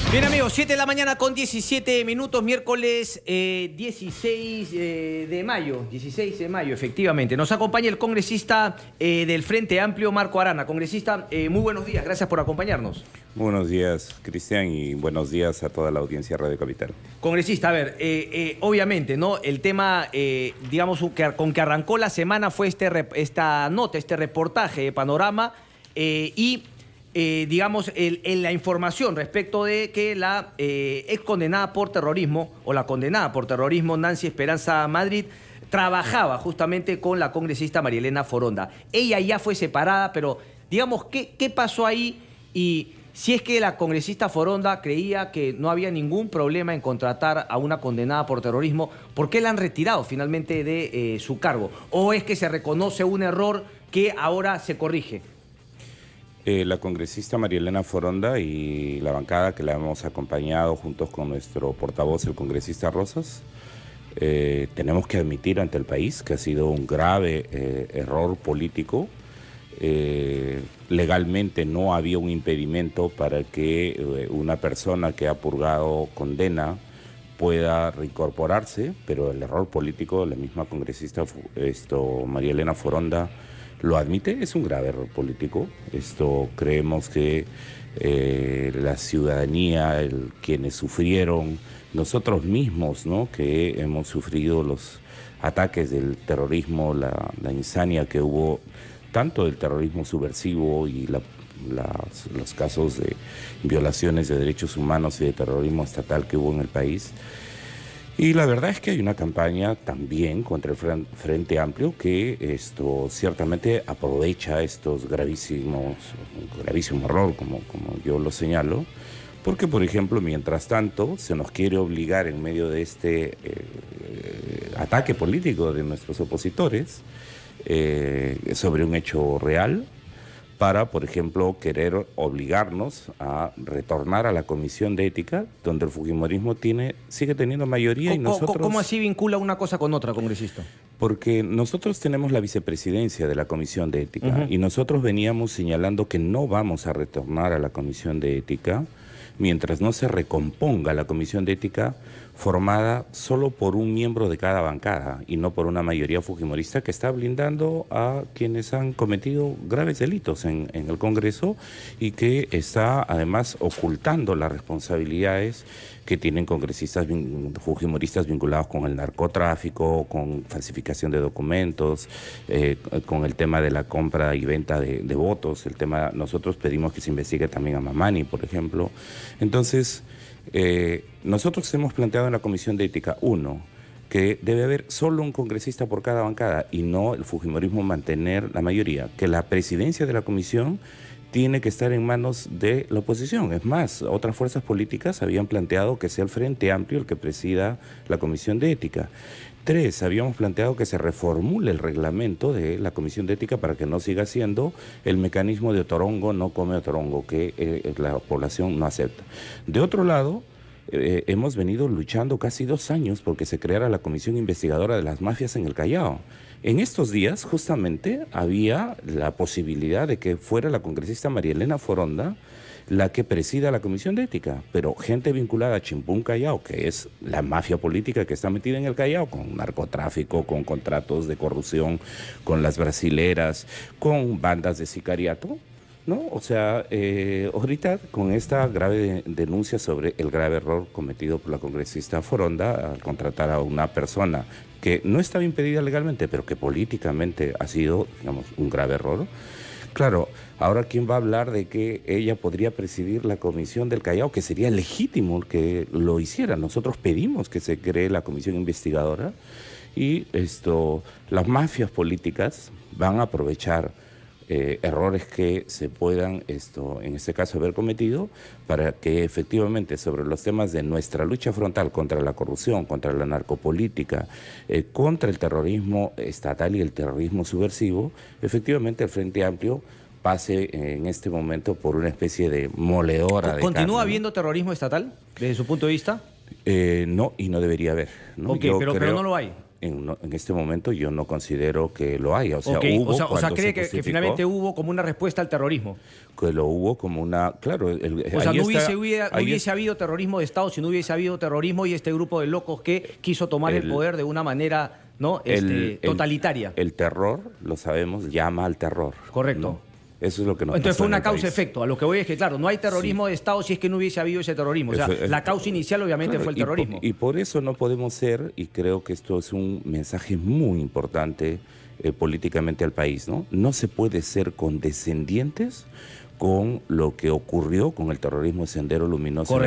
Bien amigos, 7 de la mañana con 17 minutos, miércoles 16 de mayo, 16 de mayo, efectivamente. Nos acompaña el congresista del Frente Amplio, Marco Arana. Congresista, muy buenos días, gracias por acompañarnos. Buenos días, Cristian, y buenos días a toda la audiencia de Radio Capital. Congresista, a ver, obviamente, ¿no? El tema, digamos, con que arrancó la semana fue esta nota, este reportaje de Panorama digamos, la información respecto de que la ex condenada por terrorismo, o la condenada por terrorismo, Nancy Esperanza Madrid, trabajaba justamente con la congresista María Elena Foronda. Ella ya fue separada, pero digamos, ¿qué pasó ahí? Y si es que la congresista Foronda creía que no había ningún problema en contratar a una condenada por terrorismo, ¿por qué la han retirado finalmente de su cargo? ¿O es que se reconoce un error que ahora se corrige? La congresista María Elena Foronda y la bancada que la hemos acompañado juntos con nuestro portavoz, el congresista Rosas, tenemos que admitir ante el país que ha sido un grave error político. Legalmente no había un impedimento para que una persona que ha purgado condena pueda reincorporarse, pero el error político de la misma congresista María Elena Foronda lo admite, es un grave error político. Creemos que la ciudadanía, quienes sufrieron, nosotros mismos, ¿no?, que hemos sufrido los ataques del terrorismo, la insania que hubo, tanto del terrorismo subversivo y los casos de violaciones de derechos humanos y de terrorismo estatal que hubo en el país. Y la verdad es que hay una campaña también contra el Frente Amplio que ciertamente aprovecha un gravísimo error, como yo lo señalo, porque, por ejemplo, mientras tanto se nos quiere obligar en medio de este ataque político de nuestros opositores sobre un hecho real, para, por ejemplo, querer obligarnos a retornar a la Comisión de Ética, donde el fujimorismo sigue teniendo mayoría y nosotros... ¿Cómo así vincula una cosa con otra, congresista? Porque nosotros tenemos la vicepresidencia de la Comisión de Ética y nosotros veníamos señalando que no vamos a retornar a la Comisión de Ética mientras no se recomponga la Comisión de Ética formada solo por un miembro de cada bancada y no por una mayoría fujimorista que está blindando a quienes han cometido graves delitos en el Congreso y que está además ocultando las responsabilidades que tienen congresistas fujimoristas vinculados con el narcotráfico, con falsificación de documentos, con el tema de la compra y venta de votos. Nosotros pedimos que se investigue también a Mamani, por ejemplo. Entonces, nosotros hemos planteado en la Comisión de Ética, que debe haber solo un congresista por cada bancada y no el fujimorismo mantener la mayoría, que la presidencia de la comisión tiene que estar en manos de la oposición. Es más, otras fuerzas políticas habían planteado que sea el Frente Amplio el que presida la Comisión de Ética. 3, habíamos planteado que se reformule el reglamento de la Comisión de Ética para que no siga siendo el mecanismo de otorongo, no come otorongo, que la población no acepta. De otro lado, hemos venido luchando casi 2 años porque se creara la Comisión Investigadora de las Mafias en el Callao. En estos días, justamente, había la posibilidad de que fuera la congresista María Elena Foronda la que presida la Comisión de Ética, pero gente vinculada a Chimpún Callao, que es la mafia política que está metida en el Callao, con narcotráfico, con contratos de corrupción, con las brasileras, con bandas de sicariato, ¿no? O sea, ahorita con esta grave denuncia sobre el grave error cometido por la congresista Foronda al contratar a una persona que no estaba impedida legalmente, pero que políticamente ha sido, digamos, un grave error. Claro, ahora ¿quién va a hablar de que ella podría presidir la Comisión del Callao? Que sería legítimo que lo hiciera. Nosotros pedimos que se cree la comisión investigadora y las mafias políticas van a aprovechar errores que se puedan, en este caso, haber cometido para que efectivamente sobre los temas de nuestra lucha frontal contra la corrupción, contra la narcopolítica, contra el terrorismo estatal y el terrorismo subversivo, efectivamente el Frente Amplio pase en este momento por una especie de moledora de ¿Continúa carne, habiendo terrorismo estatal desde su punto de vista? No, y no debería haber, ¿no? Ok, pero no lo hay. en este momento yo no considero que lo haya. O sea, Okay. hubo O sea, cree cuando que finalmente hubo como una respuesta al terrorismo. que lo hubo como una... Claro, O sea, no hubiese habido terrorismo de Estado si no hubiese habido terrorismo y este grupo de locos que quiso tomar el poder de una manera, ¿no? Totalitaria. El terror, lo sabemos, llama al terror. Correcto. ¿no? Eso es lo que nos Entonces pasó fue en una el país. causa-efecto. A lo que voy es que, claro, no hay terrorismo de Estado si es que no hubiese habido ese terrorismo. O sea, la causa inicial obviamente fue el terrorismo. Y por eso no podemos ser, y creo que esto es un mensaje muy importante políticamente al país, ¿no? No se puede ser condescendientes con lo que ocurrió con el terrorismo de Sendero Luminoso.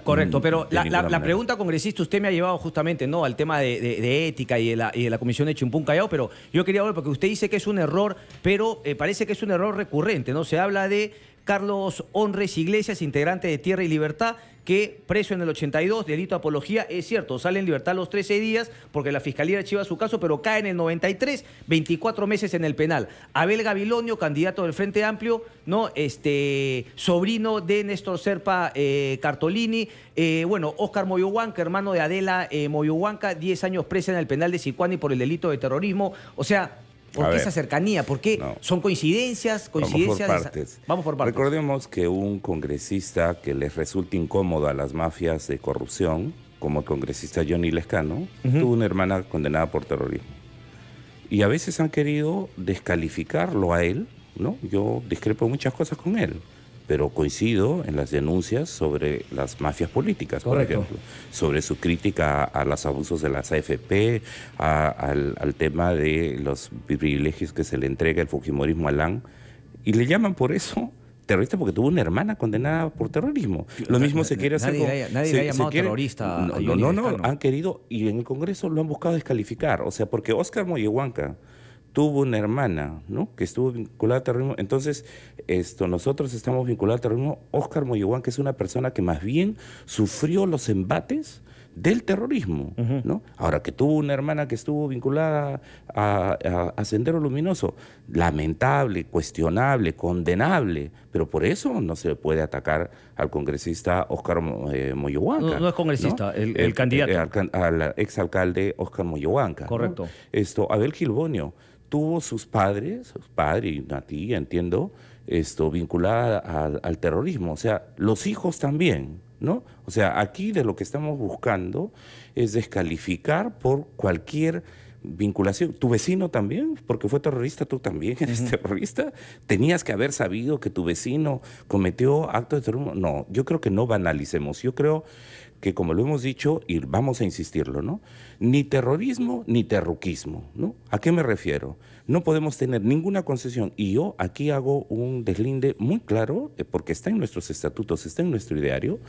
Correcto, pero la pregunta, congresista, usted me ha llevado justamente, ¿no?, al tema de ética y de la comisión de Chimpún Callao, pero yo quería hablar porque usted dice que es un error, pero parece que es un error recurrente, ¿no? Se habla de Carlos Onres Iglesias, integrante de Tierra y Libertad, que preso en el 82, delito de apología, es cierto, sale en libertad los 13 días porque la Fiscalía archiva su caso, pero cae en el 93, 24 meses en el penal. Abel Gabilonio, candidato del Frente Amplio, ¿no? Sobrino de Néstor Serpa Cartolini, Óscar Moyohuanca, hermano de Adela Moyohuanca, 10 años presa en el penal de Sicuani por el delito de terrorismo. O sea, ¿por qué esa cercanía? ¿Por qué? No. ¿Son coincidencias? Vamos por partes. Vamos por partes. Recordemos que un congresista que les resulta incómodo a las mafias de corrupción, como el congresista Johnny Lescano, tuvo una hermana condenada por terrorismo. Y a veces han querido descalificarlo a él, ¿no? Yo discrepo muchas cosas con él, pero coincido en las denuncias sobre las mafias políticas, correcto, por ejemplo, sobre su crítica a los abusos de las AFP, al tema de los privilegios que se le entrega el fujimorismo a Alan, y le llaman por eso terrorista porque tuvo una hermana condenada por terrorismo. Lo mismo se quiere hacer con... Nadie le ha llamado terrorista. No, han querido, y en el Congreso lo han buscado descalificar, o sea, porque Óscar Moyohuanca tuvo una hermana, ¿no?, que estuvo vinculada al terrorismo. Entonces, nosotros estamos vinculados al terrorismo. Óscar Moyohuanca es una persona que más bien sufrió los embates del terrorismo, ¿no? Ahora, que tuvo una hermana que estuvo vinculada a Sendero Luminoso, lamentable, cuestionable, condenable, pero por eso no se puede atacar al congresista Óscar Moyohuanca. No es congresista, ¿no? el candidato. Al exalcalde Óscar Moyohuanca. Correcto. ¿No? Abel Gilbonio tuvo su padre y una tía, entiendo, vinculada al terrorismo. O sea, los hijos también, ¿no? O sea, aquí de lo que estamos buscando es descalificar por cualquier vinculación. Tu vecino también, porque fue terrorista, tú también eres terrorista. Tenías que haber sabido que tu vecino cometió actos de terrorismo. No, yo creo que no banalicemos. Yo creo que, como lo hemos dicho, y vamos a insistirlo, ¿no?, ni terrorismo ni terruquismo, ¿no? ¿A qué me refiero? No podemos tener ninguna concesión. Y yo aquí hago un deslinde muy claro, porque está en nuestros estatutos, está en nuestro ideario.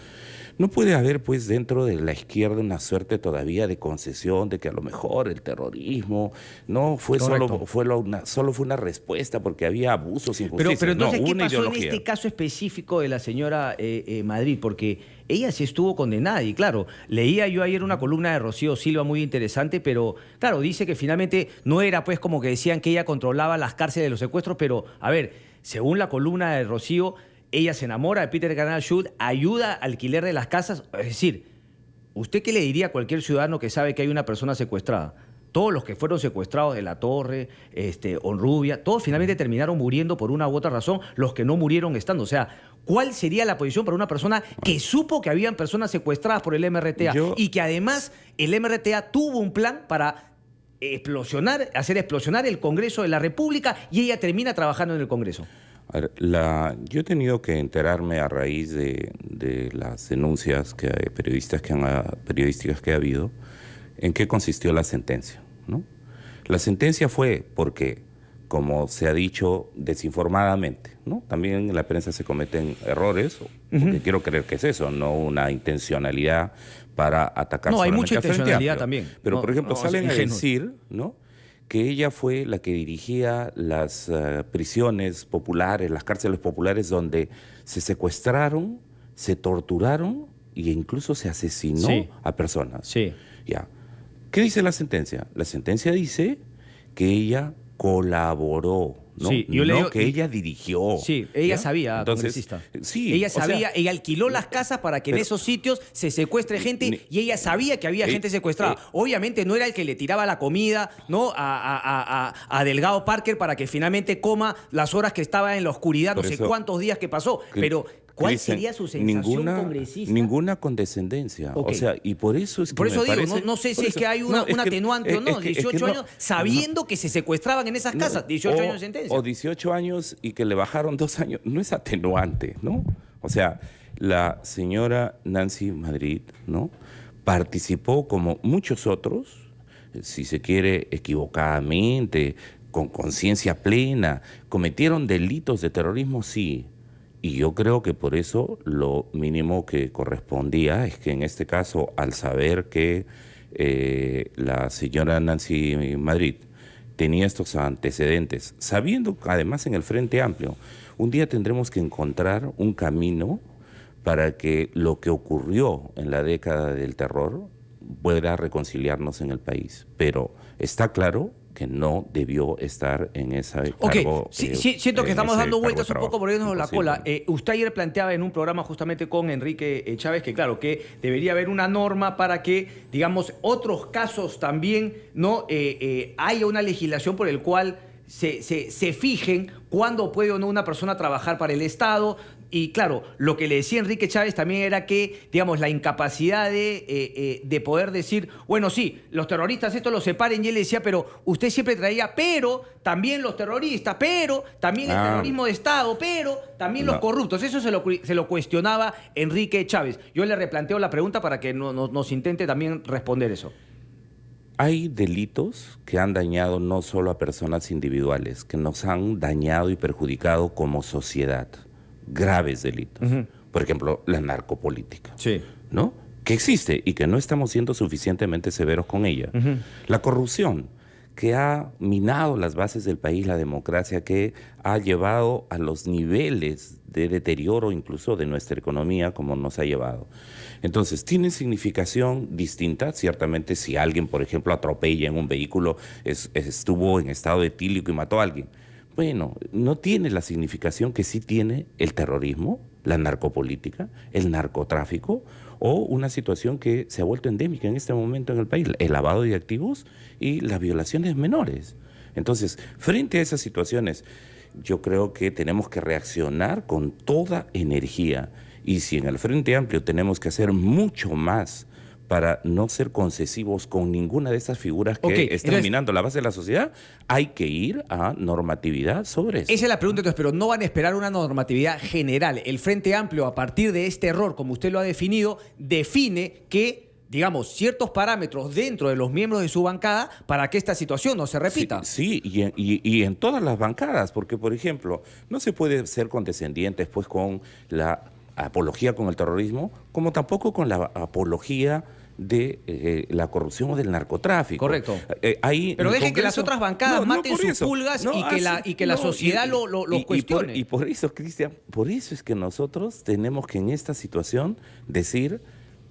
No puede haber, pues, dentro de la izquierda una suerte todavía de concesión de que a lo mejor el terrorismo no fue solo fue una respuesta porque había abusos, injusticias. Pero entonces, no, ¿qué una pasó ideología en este caso específico de la señora Madrid? Porque ella sí estuvo condenada y, claro, leía yo ayer una columna de Rocío Silva muy interesante, pero, claro, dice que finalmente no era, pues, como que decían que ella controlaba las cárceles de los secuestros, pero, a ver, según la columna de Rocío, ella se enamora de Peter Canal Schultz, ayuda al alquiler de las casas. Es decir, ¿usted qué le diría a cualquier ciudadano que sabe que hay una persona secuestrada? Todos los que fueron secuestrados de La Torre, Honrubia, todos finalmente terminaron muriendo por una u otra razón, los que no murieron estando. O sea, ¿cuál sería la posición para una persona que supo que habían personas secuestradas por el MRTA y que además el MRTA tuvo un plan para hacer explosionar el Congreso de la República y ella termina trabajando en el Congreso? A ver, yo he tenido que enterarme a raíz de las denuncias periodísticas que ha habido, en qué consistió la sentencia, ¿no? La sentencia fue porque, como se ha dicho desinformadamente, ¿no?, también en la prensa se cometen errores, porque quiero creer que es eso, no una intencionalidad para atacar. No, hay mucha intencionalidad también. Pero, por ejemplo, salen a decir, ¿no?, que ella fue la que dirigía las prisiones populares, las cárceles populares, donde se secuestraron, se torturaron e incluso se asesinó a personas. Sí. Ya. ¿Qué dice la sentencia? La sentencia dice que ella colaboró, ¿no? Sí, yo no que ella dirigió. Sí, ella ¿ya? sabía, Entonces, congresista. Sí, ella sabía, ella alquiló las casas para que en esos sitios se secuestre gente y ella sabía que había gente secuestrada. Obviamente no era el que le tiraba la comida, ¿no? a Delgado Parker para que finalmente coma las horas que estaba en la oscuridad, no sé cuántos días que pasó, pero... ¿Cuál sería su sensación, congresista? Ninguna condescendencia. Okay. O sea, y por eso es que por eso me digo, parece, no sé si es que hay un atenuante o no. 18 años sabiendo que se secuestraban en esas casas. 18 años de sentencia. O 18 años y que le bajaron 2 años. No es atenuante, ¿no? O sea, la señora Nancy Madrid, ¿no? Participó como muchos otros, si se quiere, equivocadamente, con conciencia plena. ¿Cometieron delitos de terrorismo? Sí. Y yo creo que por eso lo mínimo que correspondía es que en este caso, al saber que la señora Nancy Madrid tenía estos antecedentes, sabiendo además en el Frente Amplio, un día tendremos que encontrar un camino para que lo que ocurrió en la década del terror pueda reconciliarnos en el país. Pero está claro que no debió estar en esa cargo. Sí, siento que estamos dando vueltas un poco por irnos la cola. Usted ayer planteaba en un programa justamente con Enrique Chávez que claro, que debería haber una norma para que, digamos, otros casos también no haya una legislación por el cual se fijen cuándo puede o no una persona trabajar para el Estado. Y claro, lo que le decía Enrique Chávez también era que, digamos, la incapacidad de poder decir, bueno, sí, los terroristas esto lo separen, y él decía, pero usted siempre traía, pero también los terroristas, pero también el terrorismo de Estado, pero también los corruptos. Eso se lo cuestionaba Enrique Chávez. Yo le replanteo la pregunta para que nos intente también responder eso. Hay delitos que han dañado no solo a personas individuales, que nos han dañado y perjudicado como sociedad. Graves delitos. Por ejemplo, la narcopolítica. Sí. ¿No? Que existe y que no estamos siendo suficientemente severos con ella. La corrupción, que ha minado las bases del país, la democracia, que ha llevado a los niveles de deterioro incluso de nuestra economía como nos ha llevado. Entonces, tienen significación distinta. Ciertamente, si alguien, por ejemplo, atropella en un vehículo, estuvo en estado etílico y mató a alguien. Bueno, no tiene la significación que sí tiene el terrorismo, la narcopolítica, el narcotráfico o una situación que se ha vuelto endémica en este momento en el país, el lavado de activos y las violaciones menores. Entonces, frente a esas situaciones, yo creo que tenemos que reaccionar con toda energía. Y si en el Frente Amplio tenemos que hacer mucho más para no ser concesivos con ninguna de estas figuras que están minando la base de la sociedad, hay que ir a normatividad sobre eso. Esa es la pregunta, entonces, pero no van a esperar una normatividad general. El Frente Amplio, a partir de este error, como usted lo ha definido, define que, digamos, ciertos parámetros dentro de los miembros de su bancada para que esta situación no se repita. Sí, y en todas las bancadas, porque, por ejemplo, no se puede ser condescendientes pues, con la apología con el terrorismo, como tampoco con la apología de la corrupción o del narcotráfico. Correcto. Pero dejen que las otras bancadas maten sus pulgas y que la sociedad los cuestione. Y por eso, Cristian, por eso es que nosotros tenemos que en esta situación decir,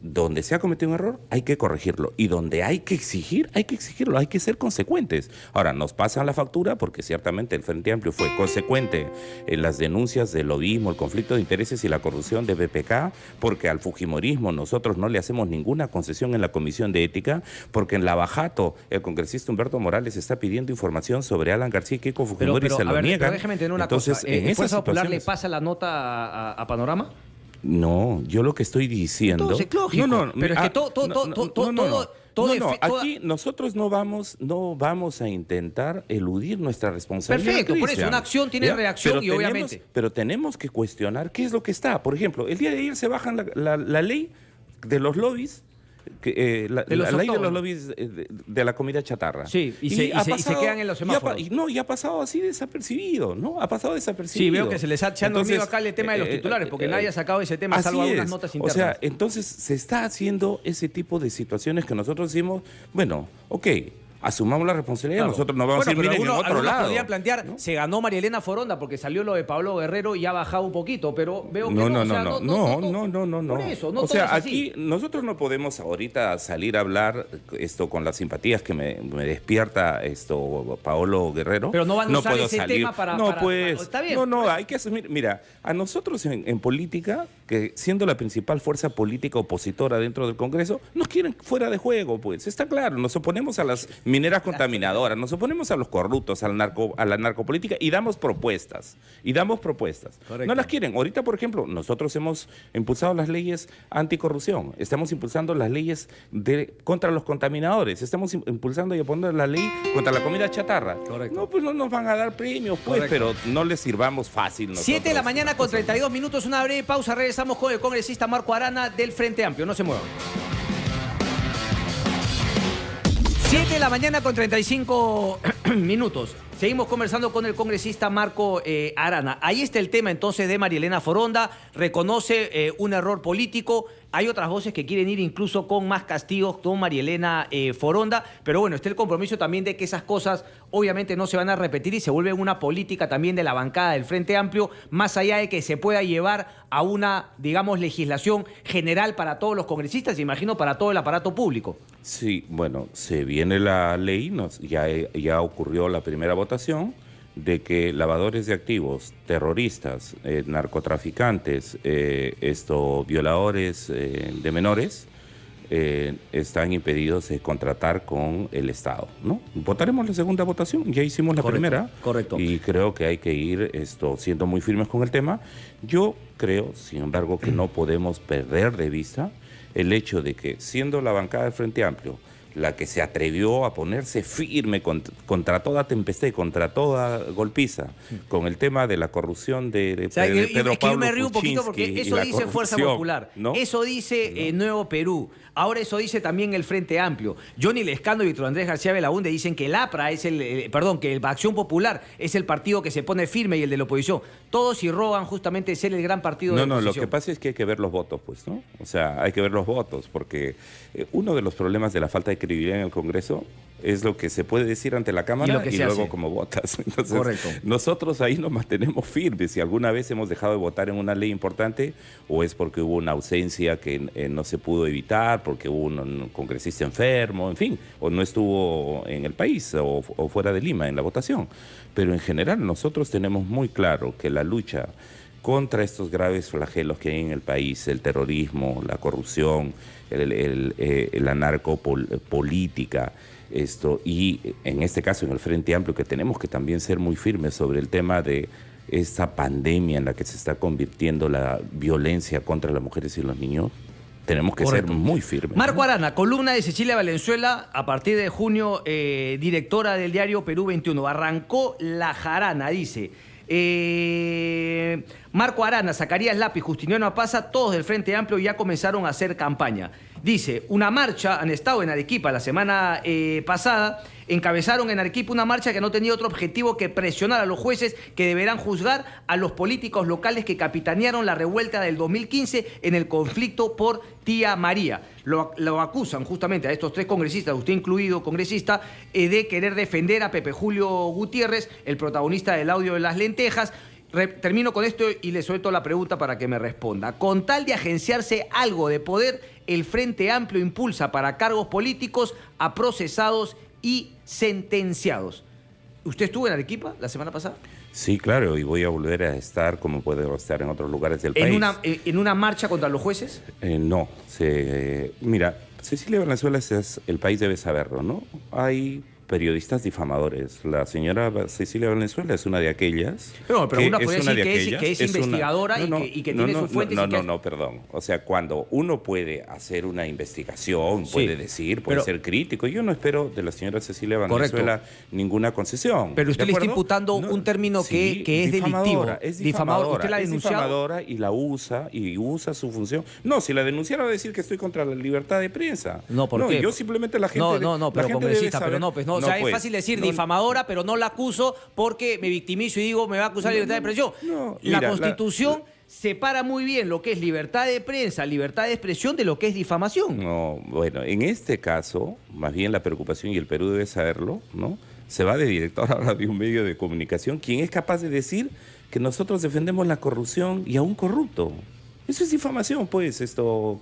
donde se ha cometido un error, hay que corregirlo. Y donde hay que exigirlo, hay que ser consecuentes. Ahora, nos pasan la factura porque ciertamente el Frente Amplio fue consecuente en las denuncias del lobismo, el conflicto de intereses y la corrupción de BPK, porque al fujimorismo nosotros no le hacemos ninguna concesión en la Comisión de Ética, porque en Lavajato el congresista Humberto Morales está pidiendo información sobre Alan García y Keiko Fujimori y se lo niegan. Pero déjeme entender una cosa. ¿Fuerza Popular le pasa la nota a Panorama? No, yo lo que estoy diciendo... Entonces, lógico, pero es que aquí nosotros no vamos a intentar eludir nuestra responsabilidad. Perfecto, Cristian. Por eso una acción tiene reacción y obviamente... Pero tenemos que cuestionar qué es lo que está. Por ejemplo, el día de ayer se bajan la ley de los lobbies, la ley de los lobbies de la comida chatarra. Sí, y se quedan en los semáforos. Y ha pasado así desapercibido, ¿no? Ha pasado desapercibido. Sí, veo que se han dormido acá el tema de los titulares, porque nadie ha sacado ese tema, salvo algunas notas internas. O sea, entonces se está haciendo ese tipo de situaciones que nosotros decimos, bueno, ok, asumamos la responsabilidad, Claro. nosotros no vamos a ir, miren, en otro lado. Podrían plantear, ¿no? se ganó María Elena Foronda porque salió lo de Pablo Guerrero y ha bajado un poquito, pero veo que No. Por eso, no O todo sea, es así. aquí nosotros no podemos ahorita salir a hablar esto con las simpatías que me despierta esto Paolo Guerrero. Pero no van a usar puedo ese salir. tema para... No, para- pues, está bien. no, hay que asumir. Mira, a nosotros en política, que siendo la principal fuerza política opositora dentro del Congreso, nos quieren fuera de juego, pues. Está claro, nos oponemos a las mineras contaminadoras, nos oponemos a los corruptos, a la narcopolítica y damos propuestas. Correcto. No las quieren. Ahorita, por ejemplo, nosotros hemos impulsado las leyes anticorrupción, estamos impulsando las leyes contra los contaminadores, estamos impulsando y apoyando la ley contra la comida chatarra. Correcto. No, pues no nos van a dar premios, pues, Correcto. pero no les sirvamos fácil. 7 de la mañana con 32 minutos, una breve pausa. Regresamos con el congresista Marco Arana del Frente Amplio. No se muevan. 7 de la mañana con 35 minutos. Seguimos conversando con el congresista Marco Arana. Ahí está el tema entonces de María Elena Foronda. Reconoce un error político. Hay otras voces que quieren ir incluso con más castigos con María Elena Foronda. Pero bueno, está el compromiso también de que esas cosas obviamente no se van a repetir y se vuelve una política también de la bancada del Frente Amplio, más allá de que se pueda llevar a una, digamos, legislación general para todos los congresistas, imagino para todo el aparato público. Sí, bueno, se viene la ley, ya ocurrió la primera votación de que lavadores de activos, terroristas, narcotraficantes, violadores de menores, están impedidos de contratar con el Estado, ¿no? Votaremos la segunda votación, ya hicimos la primera. Correcto. Y creo que hay que ir siendo muy firmes con el tema. Yo creo, sin embargo, que no podemos perder de vista el hecho de que, siendo la bancada del Frente Amplio la que se atrevió a ponerse firme contra toda tempestad y contra toda golpiza, con el tema de la corrupción de O sea, Pedro es que yo me Pablo río un poquito porque Kuczynski y eso la dice Fuerza corrupción, Popular, ¿no? eso dice Nuevo Perú, ahora eso dice también el Frente Amplio. Johnny Lescano y Víctor Andrés García Belaúnde dicen que el APRA es que el Acción Popular es el partido que se pone firme y el de la oposición. Todos irrogan justamente ser el gran partido de la No, oposición. lo que pasa es que hay que ver los votos, pues, ¿no? O sea, hay que ver los votos, porque uno de los problemas de la falta de credibilidad en el Congreso es lo que se puede decir ante la Cámara y luego hace. como votas. Entonces, Correcto. nosotros ahí nos mantenemos firmes. Si alguna vez hemos dejado de votar en una ley importante, o es porque hubo una ausencia que no se pudo evitar, porque hubo un congresista enfermo, en fin, o no estuvo en el país o fuera de Lima en la votación. Pero en general nosotros tenemos muy claro que la lucha contra estos graves flagelos que hay en el país, el terrorismo, la corrupción, la narcopolítica, y en este caso en el Frente Amplio, que tenemos que también ser muy firmes sobre el tema de esta pandemia en la que se está convirtiendo la violencia contra las mujeres y los niños, tenemos que Correcto. ser muy firmes. Marco Arana, columna de Cecilia Valenzuela, a partir de junio, directora del diario Perú 21. Arrancó la jarana, dice. Marco Arana, Zacarías Lápiz, Justiniano Apaza, todos del Frente Amplio ya comenzaron a hacer campaña. Dice, una marcha, han estado en Arequipa la semana pasada, encabezaron en Arequipa una marcha que no tenía otro objetivo que presionar a los jueces que deberán juzgar a los políticos locales que capitanearon la revuelta del 2015 en el conflicto por Tía María. Lo acusan justamente a estos tres congresistas, usted incluido congresista, de querer defender a Pepe Julio Gutiérrez, el protagonista del audio de las lentejas. Termino con esto y le suelto la pregunta para que me responda. Con tal de agenciarse algo de poder, el Frente Amplio impulsa para cargos políticos a procesados y sentenciados. ¿Usted estuvo en Arequipa la semana pasada? Sí, claro, y voy a volver a estar, como puedo estar en otros lugares del país. ¿En una marcha contra los jueces? No. Mira, Cecilia Valenzuela, el país debe saberlo, ¿no? Hay periodistas difamadores. La señora Cecilia Valenzuela es una de aquellas. Pero uno puede decir que es investigadora y que tiene sus fuentes. No, perdón. O sea, cuando uno puede hacer una investigación, puede decir, puede ser crítico. Yo no espero de la señora Cecilia Valenzuela ninguna concesión. Pero usted le está imputando un término que es delictivo. Es difamadora. ¿Usted la ha denunciado? Es difamadora y la usa, su función. No, si la denunciara va a decir que estoy contra la libertad de prensa. No, ¿por qué? Yo simplemente la gente... pero congresista, pero no, pues no. O sea, pues, es fácil decir difamadora, pero no la acuso porque me victimizo y digo me va a acusar de libertad de expresión. La Constitución separa muy bien lo que es libertad de prensa, libertad de expresión de lo que es difamación. No, bueno, en este caso, más bien la preocupación, y el Perú debe saberlo, ¿no? Se va de director ahora de un medio de comunicación, quien es capaz de decir que nosotros defendemos la corrupción y a un corrupto. Eso es difamación, pues,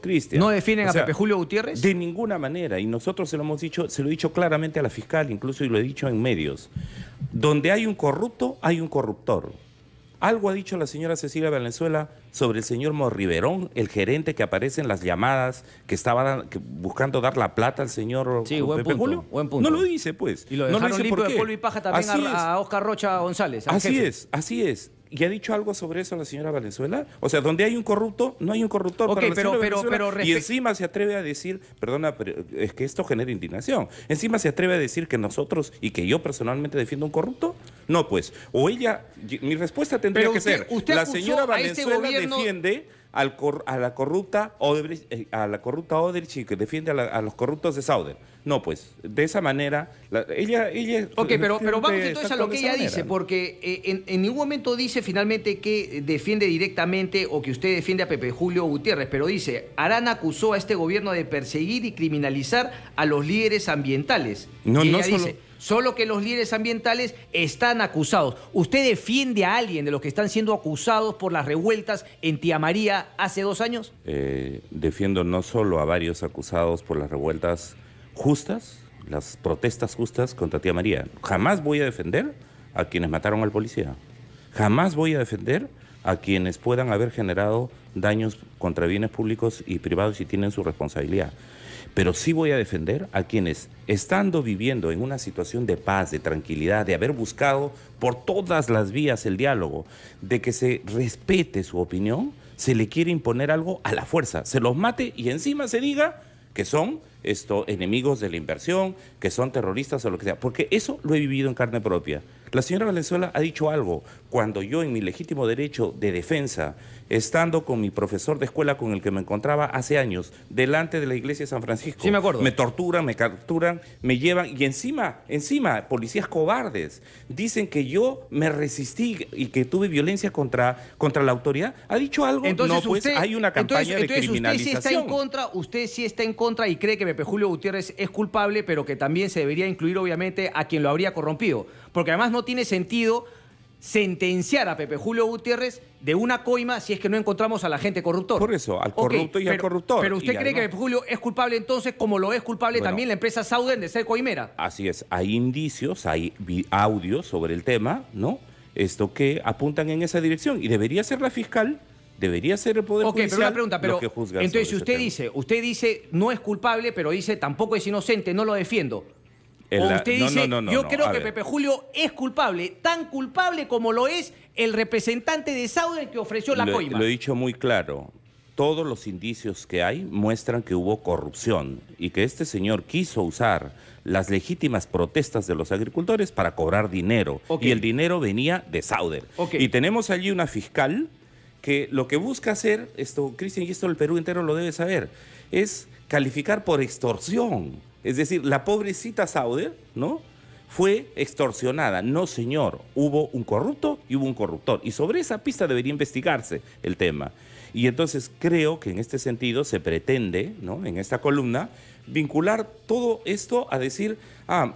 Cristian. ¿No defienden a Pepe Julio Gutiérrez? De ninguna manera, y nosotros se lo hemos dicho, se lo he dicho claramente a la fiscal, incluso y lo he dicho en medios. Donde hay un corrupto, hay un corruptor. Algo ha dicho la señora Cecilia Valenzuela sobre el señor Morriverón, el gerente que aparece en las llamadas, que estaba buscando dar la plata al señor Pepe Julio. Buen punto. No lo dice, pues. Y lo dejaron no dice limpio por de qué. polvo y paja también a Oscar Rocha González. Así es. ¿Y ha dicho algo sobre eso la señora Valenzuela? O sea, donde hay un corrupto, no hay un corruptor. Ok, Y encima se atreve a decir, perdona, pero es que esto genera indignación. Encima se atreve a decir que nosotros y que yo personalmente defiendo un corrupto. No, pues, o ella, mi respuesta tendría que ser, la señora Valenzuela defiende a la corrupta Odebrecht y que defiende a los corruptos de Sauder. No, pues, de esa manera, ella... Ok, pero vamos entonces a lo que ella dice, porque en ningún momento dice finalmente que defiende directamente o que usted defiende a Pepe Julio Gutiérrez, pero dice, Arana acusó a este gobierno de perseguir y criminalizar a los líderes ambientales. No, y ella no solo... dice, solo que los líderes ambientales están acusados. ¿Usted defiende a alguien de los que están siendo acusados por las revueltas en Tía María hace 2 años? Defiendo no solo a varios acusados por las revueltas justas, las protestas justas contra Tía María. Jamás voy a defender a quienes mataron al policía. Jamás voy a defender a quienes puedan haber generado daños contra bienes públicos y privados y tienen su responsabilidad. Pero sí voy a defender a quienes, estando viviendo en una situación de paz, de tranquilidad, de haber buscado por todas las vías el diálogo, de que se respete su opinión, se le quiere imponer algo a la fuerza, se los mate y encima se diga que son enemigos de la inversión, que son terroristas o lo que sea, porque eso lo he vivido en carne propia. La señora Valenzuela ha dicho algo, cuando yo en mi legítimo derecho de defensa, estando con mi profesor de escuela con el que me encontraba hace años, delante de la iglesia de San Francisco, sí, me acuerdo. Me torturan, me capturan, me llevan, y encima, policías cobardes, dicen que yo me resistí y que tuve violencia contra la autoridad. ¿Ha dicho algo? Entonces, no, pues hay una campaña de criminalización. Usted sí está en contra y cree que Pepe Julio Gutiérrez es culpable, pero que también se debería incluir, obviamente, a quien lo habría corrompido. Porque además no tiene sentido sentenciar a Pepe Julio Gutiérrez de una coima si es que no encontramos al agente corruptor. Por eso, al corrupto y al corruptor. Pero usted cree que Pepe Julio es culpable entonces, como lo es culpable también la empresa Sauder de ser coimera. Así es, hay indicios, hay audios sobre el tema, ¿no? Que apuntan en esa dirección. Y debería ser la fiscal, debería ser el Poder Judicial pero una pregunta, pero que juzga entonces si sobre usted dice no es culpable, pero dice tampoco es inocente, no lo defiendo. O usted dice, yo creo que Pepe Julio es culpable, tan culpable como lo es el representante de Sauder que ofreció la coima. Lo he dicho muy claro. Todos los indicios que hay muestran que hubo corrupción y que este señor quiso usar las legítimas protestas de los agricultores para cobrar dinero. Y el dinero venía de Sauder. Y tenemos allí una fiscal que lo que busca hacer, Cristian, y esto el Perú entero lo debe saber, es calificar por extorsión. Es decir, la pobrecita Sauder, ¿no?, fue extorsionada. No, señor, hubo un corrupto y hubo un corruptor. Y sobre esa pista debería investigarse el tema. Y entonces creo que en este sentido se pretende, ¿no?, en esta columna, vincular todo esto a decir,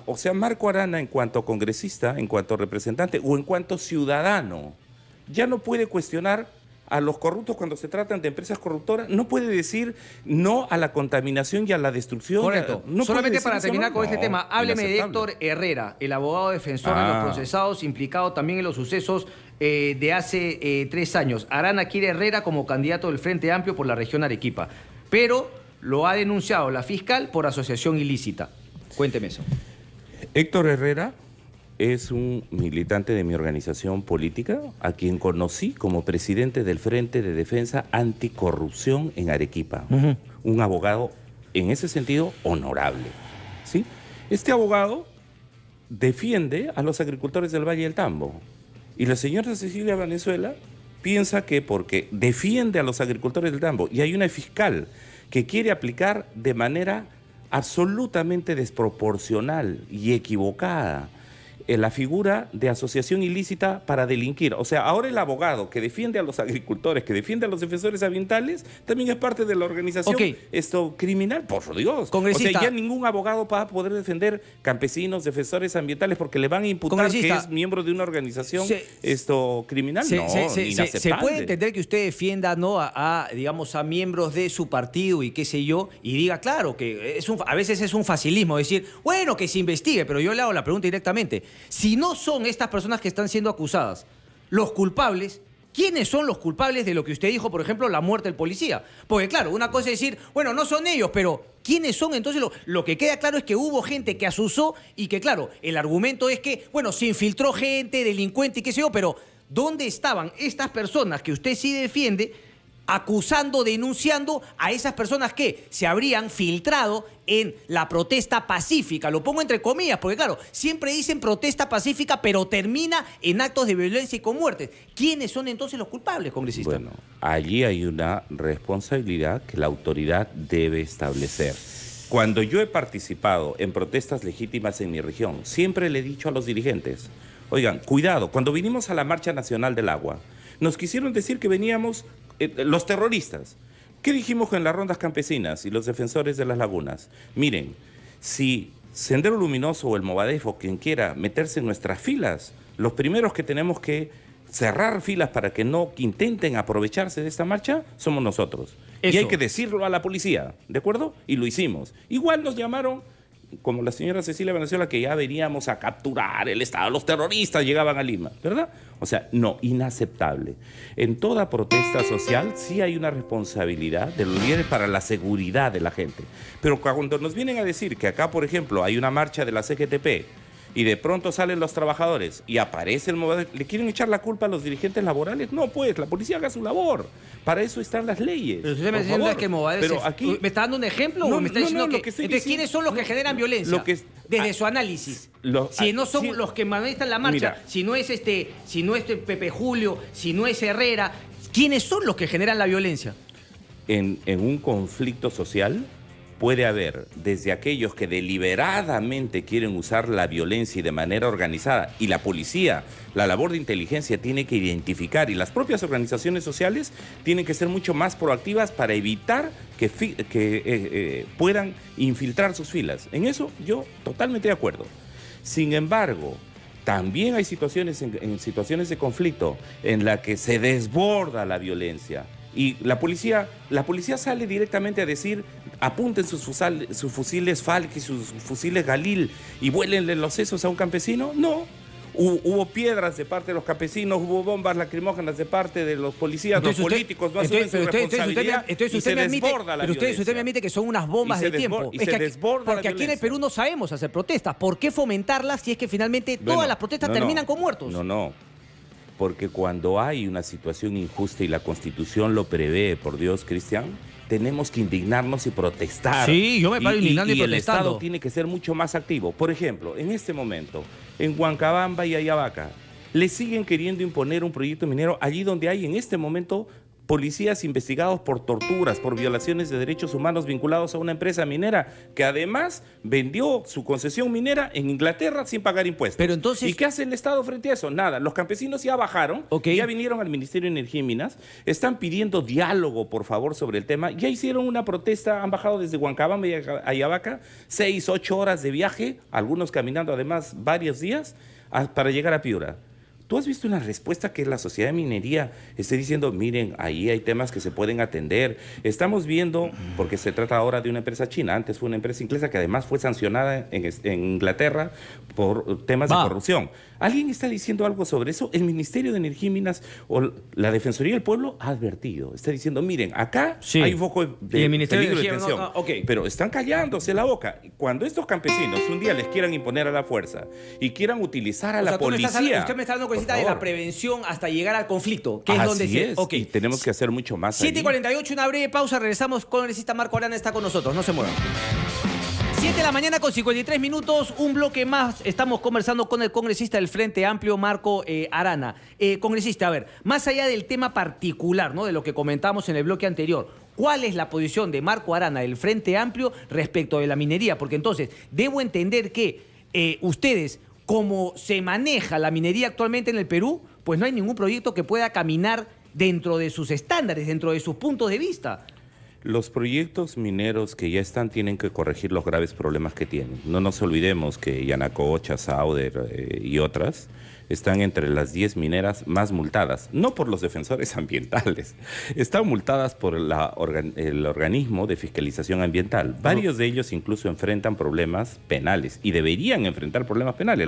o sea, Marco Arana en cuanto congresista, en cuanto representante o en cuanto ciudadano, ya no puede cuestionar a los corruptos cuando se tratan de empresas corruptoras, no puede decir no a la contaminación y a la destrucción. Correcto. No solamente para terminar con este tema, hábleme de Héctor Herrera, el abogado defensor de los procesados, implicado también en los sucesos de hace 3 años. Arana quiere a Herrera como candidato del Frente Amplio por la región Arequipa, pero lo ha denunciado la fiscal por asociación ilícita. Cuénteme eso. Héctor Herrera es un militante de mi organización política, a quien conocí como presidente del Frente de Defensa Anticorrupción en Arequipa. Un abogado, en ese sentido, honorable, ¿sí? Este abogado defiende a los agricultores del Valle del Tambo. Y la señora Cecilia Valenzuela piensa que porque defiende a los agricultores del Tambo y hay una fiscal que quiere aplicar de manera absolutamente desproporcional y equivocada la figura de asociación ilícita para delinquir. O sea, ahora el abogado que defiende a los agricultores, que defiende a los defensores ambientales, también es parte de la organización criminal. Por Dios. O sea, ya ningún abogado va a poder defender campesinos, defensores ambientales, porque le van a imputar que es miembro de una organización criminal. Inaceptable. Se puede entender que usted defienda, ¿no?, digamos, a miembros de su partido y qué sé yo, y diga, claro, que a veces es un facilismo decir, bueno, que se investigue, pero yo le hago la pregunta directamente. Si no son estas personas que están siendo acusadas los culpables, ¿quiénes son los culpables de lo que usted dijo, por ejemplo, la muerte del policía? Porque claro, una cosa es decir, bueno, no son ellos, pero ¿quiénes son? Entonces lo que queda claro es que hubo gente que asusó y que, claro, el argumento es que, bueno, se infiltró gente, delincuente y qué sé yo, pero ¿dónde estaban estas personas que usted sí defiende acusando, denunciando a esas personas que se habrían filtrado en la protesta pacífica? Lo pongo entre comillas, porque claro, siempre dicen protesta pacífica, pero termina en actos de violencia y con muertes. ¿Quiénes son entonces los culpables, congresista? Bueno, allí hay una responsabilidad que la autoridad debe establecer. Cuando yo he participado en protestas legítimas en mi región, siempre le he dicho a los dirigentes, oigan, cuidado, cuando vinimos a la Marcha Nacional del Agua, nos quisieron decir que veníamos los terroristas. ¿Qué dijimos en las rondas campesinas y los defensores de las lagunas? Miren, si Sendero Luminoso o el Movadef o quien quiera meterse en nuestras filas, los primeros que tenemos que cerrar filas para que no intenten aprovecharse de esta marcha somos nosotros. Y hay que decirlo a la policía, ¿de acuerdo? Y lo hicimos. Igual nos llamaron, como la señora Cecilia Venezuela, que ya veníamos a capturar el Estado, los terroristas llegaban a Lima, ¿verdad? O sea, no, inaceptable. En toda protesta social sí hay una responsabilidad de los líderes para la seguridad de la gente. Pero cuando nos vienen a decir que acá, por ejemplo, hay una marcha de la CGTP y de pronto salen los trabajadores y aparece el Movadef, ¿le quieren echar la culpa a los dirigentes laborales? No, pues, la policía haga su labor. Para eso están las leyes. Pero usted me está diciendo que el Movadef ¿me está dando un ejemplo o me está diciendo que entonces quiénes son los que generan violencia? Desde su análisis. Si no son los que manifiestan la marcha, si no es Pepe Julio, si no es Herrera, ¿quiénes son los que generan la violencia? En un conflicto social puede haber desde aquellos que deliberadamente quieren usar la violencia y de manera organizada, y la policía, la labor de inteligencia tiene que identificar, y las propias organizaciones sociales tienen que ser mucho más proactivas para evitar que puedan infiltrar sus filas. En eso yo totalmente de acuerdo. Sin embargo, también hay situaciones en situaciones de conflicto en la que se desborda la violencia. Y la policía sale directamente a decir, apunten sus fusiles Falk y sus fusiles Galil y vuélenle los sesos a un campesino. No. Hubo piedras de parte de los campesinos, hubo bombas lacrimógenas de parte de los policías, los políticos no asumen su responsabilidad y se desborda la violencia. Usted me admite que son unas bombas de tiempo. Porque aquí en el Perú no sabemos hacer protestas. ¿Por qué fomentarlas si es que finalmente todas las protestas terminan con muertos? No. Porque cuando hay una situación injusta y la Constitución lo prevé, por Dios, Cristian, tenemos que indignarnos y protestar. Sí, yo me paro indignando y protestando. El Estado tiene que ser mucho más activo. Por ejemplo, en este momento, en Huancabamba y Ayabaca, le siguen queriendo imponer un proyecto minero allí donde hay en este momento policías investigados por torturas, por violaciones de derechos humanos vinculados a una empresa minera que además vendió su concesión minera en Inglaterra sin pagar impuestos. Pero entonces... ¿Y qué hace el Estado frente a eso? Nada, los campesinos ya bajaron, ya vinieron al Ministerio de Energía y Minas, están pidiendo diálogo, por favor, sobre el tema, ya hicieron una protesta, han bajado desde Huancabamba y Ayabaca, 6, 8 horas de viaje, algunos caminando además varios días, para llegar a Piura. ¿Tú has visto una respuesta que la sociedad de minería esté diciendo, miren, ahí hay temas que se pueden atender? Estamos viendo, porque se trata ahora de una empresa china, antes fue una empresa inglesa que además fue sancionada en Inglaterra por temas de corrupción. ¿Alguien está diciendo algo sobre eso? El Ministerio de Energía y Minas o la Defensoría del Pueblo ha advertido. Está diciendo, miren, acá hay un foco de peligro de detención. Pero están callándose la boca. Cuando estos campesinos un día les quieran imponer a la fuerza y quieran utilizar a la policía... Usted me está dando de la prevención hasta llegar al conflicto, que es Así donde se... es. Y tenemos que hacer mucho más. 7:48, una breve pausa, regresamos. Congresista Marco Arana está con nosotros, no se muevan. 7 de la mañana con 53 minutos, un bloque más. Estamos conversando con el congresista del Frente Amplio, Marco Arana. Congresista, a ver, más allá del tema particular, ¿no?, de lo que comentamos en el bloque anterior, ¿cuál es la posición de Marco Arana del Frente Amplio respecto de la minería? Porque entonces, debo entender que ustedes como se maneja la minería actualmente en el Perú, pues no hay ningún proyecto que pueda caminar dentro de sus estándares, dentro de sus puntos de vista. Los proyectos mineros que ya están tienen que corregir los graves problemas que tienen. No nos olvidemos que Yanacocha, Sauder y otras están entre las 10 mineras más multadas, no por los defensores ambientales, están multadas por el organismo de fiscalización ambiental. Varios de ellos incluso enfrentan problemas penales y deberían enfrentar problemas penales.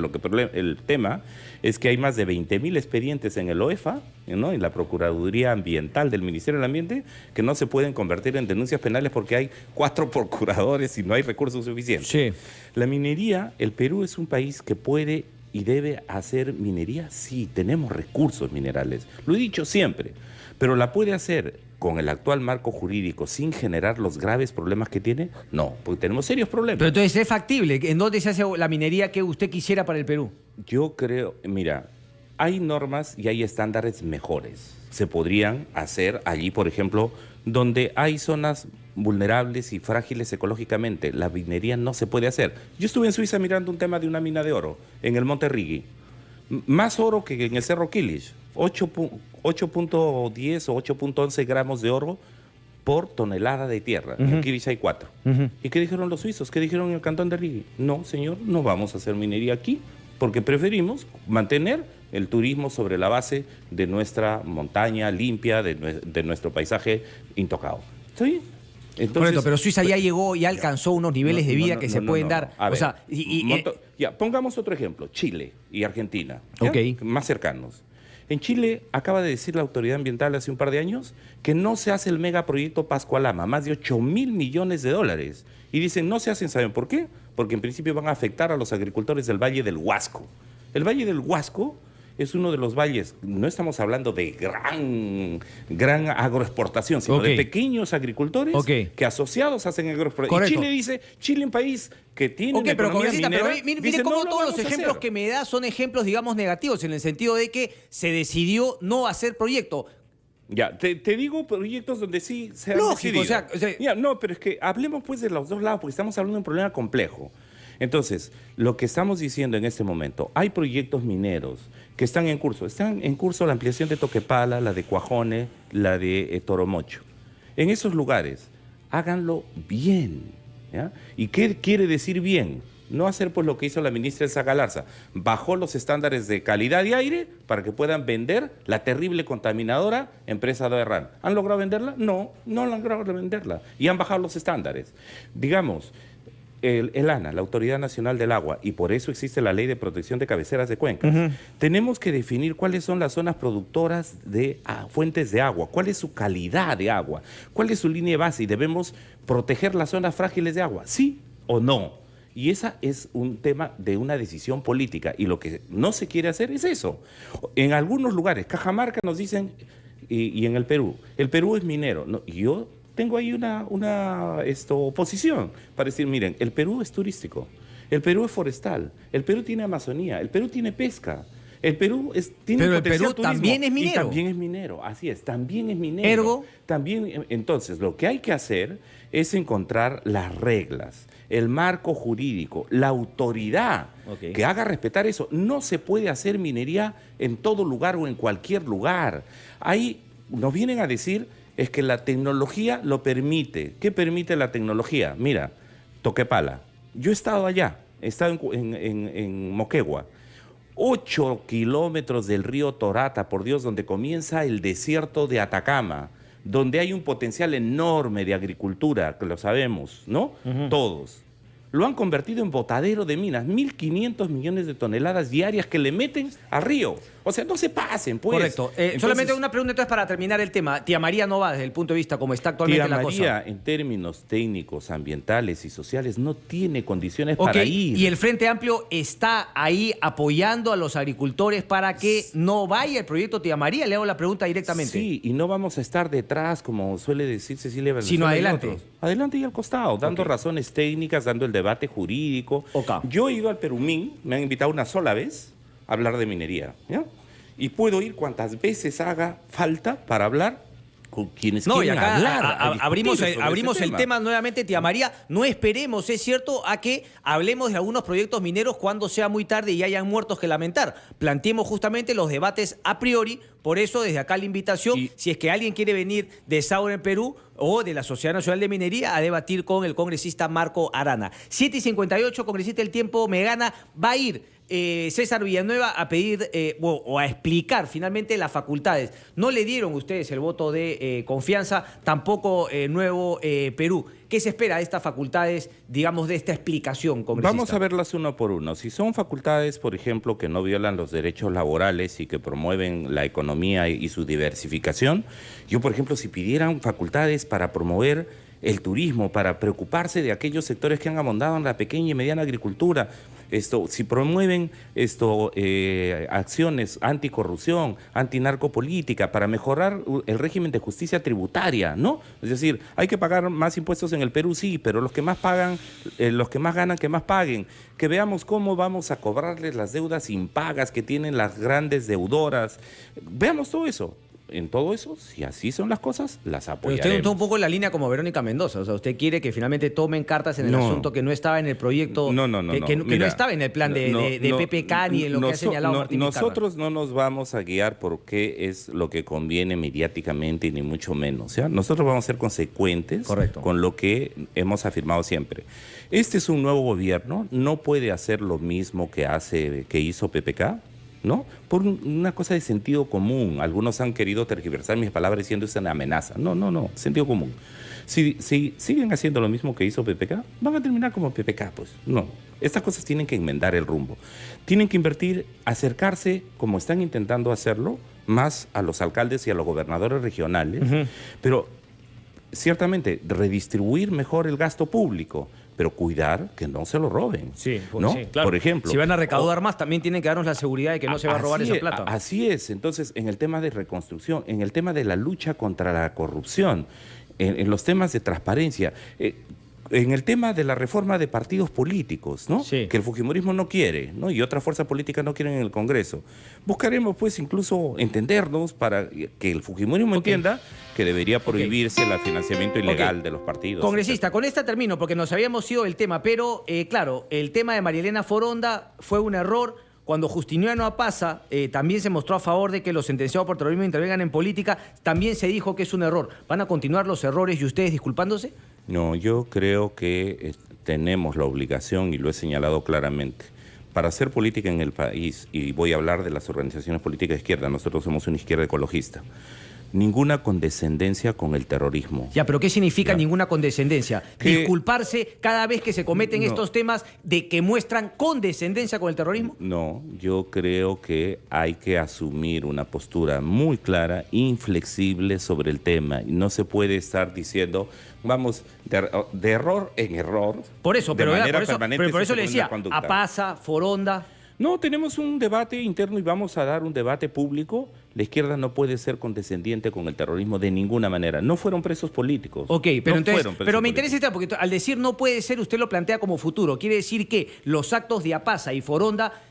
El tema es que hay más de 20.000 expedientes en el OEFA, ¿no?, en la Procuraduría Ambiental del Ministerio del Ambiente, que no se pueden convertir en denuncias penales porque hay 4 procuradores y no hay recursos suficientes. Sí. La minería, el Perú es un país que puede y debe hacer minería. Sí, tenemos recursos minerales, lo he dicho siempre, pero ¿la puede hacer con el actual marco jurídico sin generar los graves problemas que tiene? No, porque tenemos serios problemas. Pero entonces es factible. ¿En dónde se hace la minería que usted quisiera para el Perú? Yo creo, mira, hay normas y hay estándares mejores. Se podrían hacer allí, por ejemplo, donde hay zonas vulnerables y frágiles ecológicamente. La minería no se puede hacer. Yo estuve en Suiza mirando un tema de una mina de oro en el Monte Rigi. Más oro que en el Cerro Quilish. 8.10 o 8.11 gramos de oro por tonelada de tierra. En Quilish hay 4. ¿Y qué dijeron los suizos? ¿Qué dijeron en el cantón de Rigi? No, señor, no vamos a hacer minería aquí porque preferimos mantener el turismo sobre la base de nuestra montaña limpia, de nuestro paisaje intocado. ¿Está bien? Entonces, correcto, pero Suiza ya llegó, ya alcanzó unos niveles de vida que se pueden dar. A ver, o sea, ya, pongamos otro ejemplo, Chile y Argentina, ¿ya? Okay. Más cercanos. En Chile acaba de decir la autoridad ambiental hace un par de años que no se hace el megaproyecto Pascualama, más de 8.000 millones de dólares. Y dicen, no se hacen, ¿saben por qué? Porque en principio van a afectar a los agricultores del Valle del Huasco. El Valle del Huasco es uno de los valles, no estamos hablando de gran agroexportación, sino de pequeños agricultores que asociados hacen agroexportación. Correcto. Y Chile dice, Chile un país que tiene una economía minera, pero mire cómo todos los ejemplos que me da son ejemplos, digamos, negativos, en el sentido de que se decidió no hacer proyecto. Ya, te digo proyectos donde sí se han decidido. Ya, no, pero es que hablemos pues de los dos lados, porque estamos hablando de un problema complejo. Entonces, lo que estamos diciendo en este momento, hay proyectos mineros que están en curso. Están en curso la ampliación de Toquepala, la de Cuajone, la de Toromocho. En esos lugares, háganlo bien, ¿ya? ¿Y qué quiere decir bien? No hacer pues lo que hizo la ministra Elsa Galarza. Bajó los estándares de calidad de aire para que puedan vender la terrible contaminadora empresa Doerran. ¿Han logrado venderla? No, no han logrado venderla. Y han bajado los estándares. Digamos, el ANA, la Autoridad Nacional del Agua, y por eso existe la Ley de Protección de Cabeceras de Cuencas, tenemos que definir cuáles son las zonas productoras de fuentes de agua, cuál es su calidad de agua, cuál es su línea de base, y debemos proteger las zonas frágiles de agua, ¿sí o no? Y esa es un tema de una decisión política, y lo que no se quiere hacer es eso. En algunos lugares, Cajamarca nos dicen, y en el Perú es minero. No, yo tengo ahí una oposición para decir, miren, el Perú es turístico, el Perú es forestal, el Perú tiene Amazonía, el Perú tiene pesca, el Perú tiene pero potencial el Perú turismo, también es minero. Y también es minero, así es, también es minero. Ergo. También, entonces, lo que hay que hacer es encontrar las reglas, el marco jurídico, la autoridad que haga respetar eso. No se puede hacer minería en todo lugar o en cualquier lugar. Ahí nos vienen a decir es que la tecnología lo permite. ¿Qué permite la tecnología? Mira, Toquepala. Yo he estado allá, he estado en Moquegua. 8 kilómetros del río Torata, por Dios, donde comienza el desierto de Atacama, donde hay un potencial enorme de agricultura, que lo sabemos, ¿no? Todos. Lo han convertido en botadero de minas, 1.500 millones de toneladas diarias que le meten al río. O sea, no se pasen, pues. Correcto. Solamente una pregunta entonces para terminar el tema. Tía María no va desde el punto de vista como está actualmente la cosa. Tía María, en términos técnicos, ambientales y sociales, no tiene condiciones para ir. ¿Y el Frente Amplio está ahí apoyando a los agricultores para que no vaya el proyecto Tía María? Le hago la pregunta directamente. Sí, y no vamos a estar detrás, como suele decir Cecilia Valenzuela. Sino adelante. Adelante y al costado, dando razones técnicas, dando el debate jurídico. Yo he ido al Perumín, me han invitado una sola vez hablar de minería, ¿ya? Y puedo ir cuantas veces haga falta para hablar con quienes No, y quieren acá hablar. abrimos el tema nuevamente, tía María. No esperemos, es cierto, a que hablemos de algunos proyectos mineros cuando sea muy tarde y hayan muertos que lamentar. Planteemos justamente los debates a priori. Por eso, desde acá la invitación, si es que alguien quiere venir de Saur en Perú o de la Sociedad Nacional de Minería a debatir con el congresista Marco Arana. 7:58, congresista El Tiempo me gana. Va a ir César Villanueva a pedir o a explicar finalmente las facultades. No le dieron ustedes el voto de confianza, tampoco Nuevo Perú. ¿Qué se espera de estas facultades, digamos, de esta explicación, congresista? Vamos a verlas uno por uno. Si son facultades, por ejemplo, que no violan los derechos laborales y que promueven la economía y su diversificación, yo, por ejemplo, si pidieran facultades para promover el turismo, para preocuparse de aquellos sectores que han abondado en la pequeña y mediana agricultura, si promueven acciones anticorrupción, antinarcopolítica, para mejorar el régimen de justicia tributaria, ¿no? Es decir, hay que pagar más impuestos en el Perú, sí, pero los que más pagan, los que más ganan, que más paguen. Que veamos cómo vamos a cobrarles las deudas impagas que tienen las grandes deudoras. Veamos todo eso. En todo eso, si así son las cosas, las apoyaremos. Pero usted está un poco en la línea como Verónica Mendoza. O sea, usted quiere que finalmente tomen cartas en el asunto que no estaba en el proyecto, que no estaba en el plan de PPK ni en lo que ha señalado Martín Vizcarra. Nosotros no nos vamos a guiar por qué es lo que conviene mediáticamente, ni mucho menos. ¿Ya? Nosotros vamos a ser consecuentes con lo que hemos afirmado siempre. Este es un nuevo gobierno, no puede hacer lo mismo que hizo PPK, ¿no? Por una cosa de sentido común. Algunos han querido tergiversar mis palabras diciendo es una amenaza. No, sentido común. Si siguen haciendo lo mismo que hizo PPK, van a terminar como PPK, pues. No. Estas cosas tienen que enmendar el rumbo. Tienen que invertir, acercarse, como están intentando hacerlo, más a los alcaldes y a los gobernadores regionales, pero ciertamente redistribuir mejor el gasto público, pero cuidar que no se lo roben. Sí, ¿no? Sí, claro. Por ejemplo, si van a recaudar más, también tienen que darnos la seguridad de que no se va a robar esa plata. Así es. Entonces, en el tema de reconstrucción, en el tema de la lucha contra la corrupción, en los temas de transparencia, en el tema de la reforma de partidos políticos, ¿no? Sí. Que el fujimorismo no quiere, ¿no? Y otras fuerzas políticas no quieren en el Congreso. Buscaremos, pues, incluso entendernos para que el fujimorismo entienda que debería prohibirse el financiamiento ilegal de los partidos. Congresista, con esta termino, porque nos habíamos ido del tema, pero, claro, el tema de María Elena Foronda fue un error. Cuando Justiniano Apaza también se mostró a favor de que los sentenciados por terrorismo intervengan en política, también se dijo que es un error. ¿Van a continuar los errores y ustedes disculpándose? No, yo creo que tenemos la obligación, y lo he señalado claramente, para hacer política en el país, y voy a hablar de las organizaciones políticas de izquierda, nosotros somos una izquierda ecologista, ninguna condescendencia con el terrorismo. Ya, pero ¿qué significa ninguna condescendencia? ¿Disculparse cada vez que se cometen estos temas de que muestran condescendencia con el terrorismo? No, yo creo que hay que asumir una postura muy clara, inflexible sobre el tema. Y no se puede estar diciendo, vamos, de error en error. Por eso, pero por eso le decía, Apaza, Foronda. No, tenemos un debate interno y vamos a dar un debate público. La izquierda no puede ser condescendiente con el terrorismo de ninguna manera. No fueron presos políticos. Ok, pero me interesa esto, porque al decir no puede ser, usted lo plantea como futuro. Quiere decir que los actos de Apaza y Foronda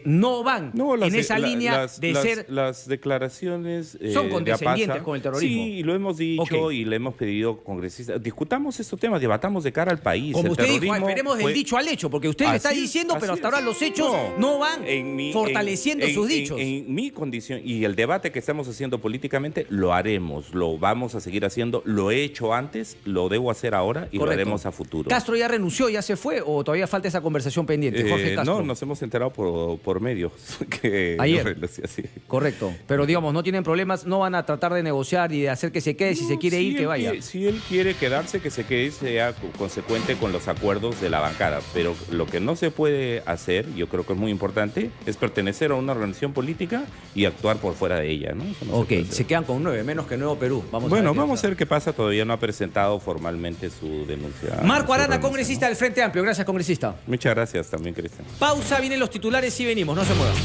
no van en esa línea de ser... Las declaraciones son condescendientes de Apaza, con el terrorismo. Sí, lo hemos dicho y le hemos pedido congresistas. Discutamos estos temas, debatamos de cara al país. Como usted dijo, esperemos del dicho al hecho, porque usted le está diciendo, pero hasta ahora los hechos no van fortaleciendo sus dichos. En mi condición, y el debate que estamos haciendo políticamente, lo haremos, lo vamos a seguir haciendo, lo he hecho antes, lo debo hacer ahora y lo haremos a futuro. ¿Castro ya renunció, ya se fue o todavía falta esa conversación pendiente, Jorge Castro? No, nos hemos enterado por medios. Que ayer. Sí. Correcto, pero digamos, no tienen problemas, no van a tratar de negociar y de hacer que se quede, si se quiere ir, que vaya. Si él quiere quedarse, que se quede y sea consecuente con los acuerdos de la bancada, pero lo que no se puede hacer, yo creo que es muy importante, es pertenecer a una organización política y actuar por fuera de ella, ¿no? Se quedan con 9, menos que Nuevo Perú. Vamos a ver qué pasa. Todavía no ha presentado formalmente su denuncia. Marco Arana, congresista del Frente Amplio. Gracias, congresista. Muchas gracias también, Cristian. Pausa, vienen los titulares y venimos. No se muevan.